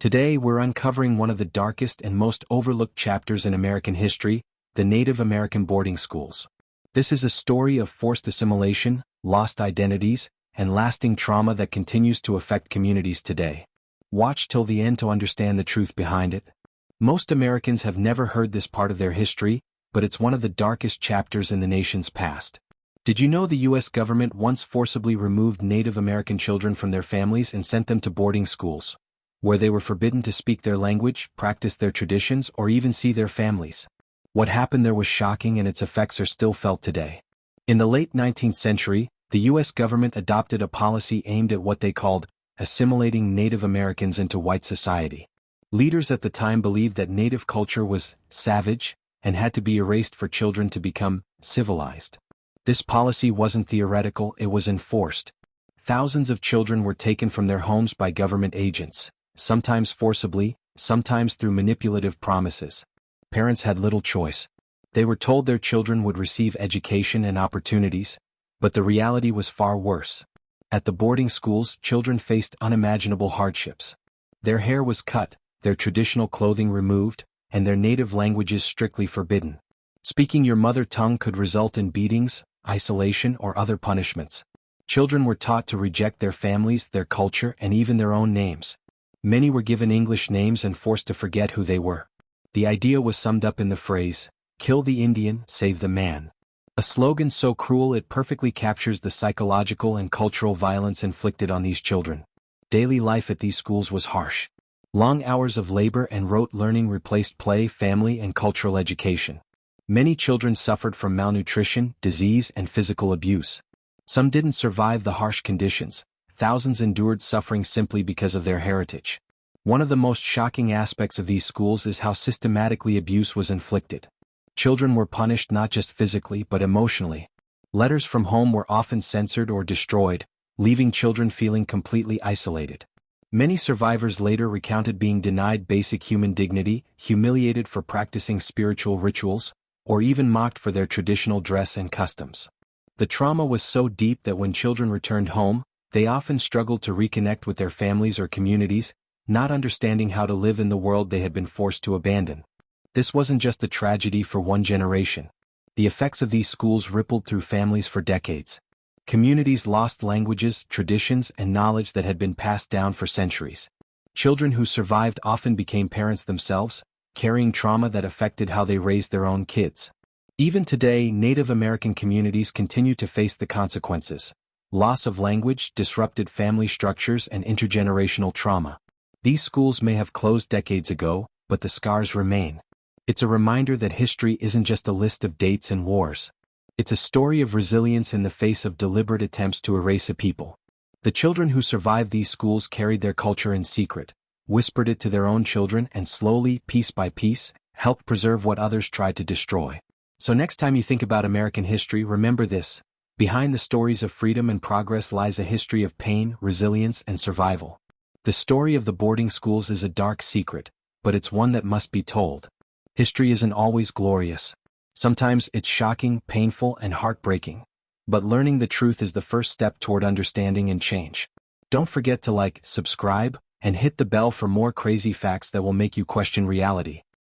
Today we're uncovering one of the darkest and most overlooked chapters in American history, the Native American boarding schools. This is a story of forced assimilation, lost identities, and lasting trauma that continues to affect communities today. Watch till the end to understand the truth behind it. Most Americans have never heard this part of their history, but it's one of the darkest chapters in the nation's past. Did you know the U.S. government once forcibly removed Native American children from their families and sent them to boarding schools, where they were forbidden to speak their language, practice their traditions, or even see their families? What happened there was shocking, and its effects are still felt today. In the late 19th century, the U.S. government adopted a policy aimed at what they called assimilating Native Americans into white society. Leaders at the time believed that Native culture was savage and had to be erased for children to become civilized. This policy wasn't theoretical, it was enforced. Thousands of children were taken from their homes by government agents, sometimes forcibly, sometimes through manipulative promises. Parents had little choice. They were told their children would receive education and opportunities, but the reality was far worse. At the boarding schools, children faced unimaginable hardships. Their hair was cut, their traditional clothing removed, and their native languages strictly forbidden. Speaking your mother tongue could result in beatings, isolation, or other punishments. Children were taught to reject their families, their culture, and even their own names. Many were given English names and forced to forget who they were. The idea was summed up in the phrase, "Kill the Indian, save the man." A slogan so cruel it perfectly captures the psychological and cultural violence inflicted on these children. Daily life at these schools was harsh. Long hours of labor and rote learning replaced play, family, and cultural education. Many children suffered from malnutrition, disease, and physical abuse. Some didn't survive the harsh conditions. Thousands endured suffering simply because of their heritage. One of the most shocking aspects of these schools is how systematically abuse was inflicted. Children were punished not just physically but emotionally. Letters from home were often censored or destroyed, leaving children feeling completely isolated. Many survivors later recounted being denied basic human dignity, humiliated for practicing spiritual rituals, or even mocked for their traditional dress and customs. The trauma was so deep that when children returned home, they often struggled to reconnect with their families or communities, not understanding how to live in the world they had been forced to abandon. This wasn't just a tragedy for one generation. The effects of these schools rippled through families for decades. Communities lost languages, traditions, and knowledge that had been passed down for centuries. Children who survived often became parents themselves, carrying trauma that affected how they raised their own kids. Even today, Native American communities continue to face the consequences: loss of language, disrupted family structures, and intergenerational trauma. These schools may have closed decades ago, but the scars remain. It's a reminder that history isn't just a list of dates and wars. It's a story of resilience in the face of deliberate attempts to erase a people. The children who survived these schools carried their culture in secret, whispered it to their own children, and slowly, piece by piece, helped preserve what others tried to destroy. So next time you think about American history, remember this: behind the stories of freedom and progress lies a history of pain, resilience, and survival. The story of the boarding schools is a dark secret, but it's one that must be told. History isn't always glorious. Sometimes it's shocking, painful, and heartbreaking. But learning the truth is the first step toward understanding and change. Don't forget to like, subscribe, and hit the bell for more crazy facts that will make you question reality.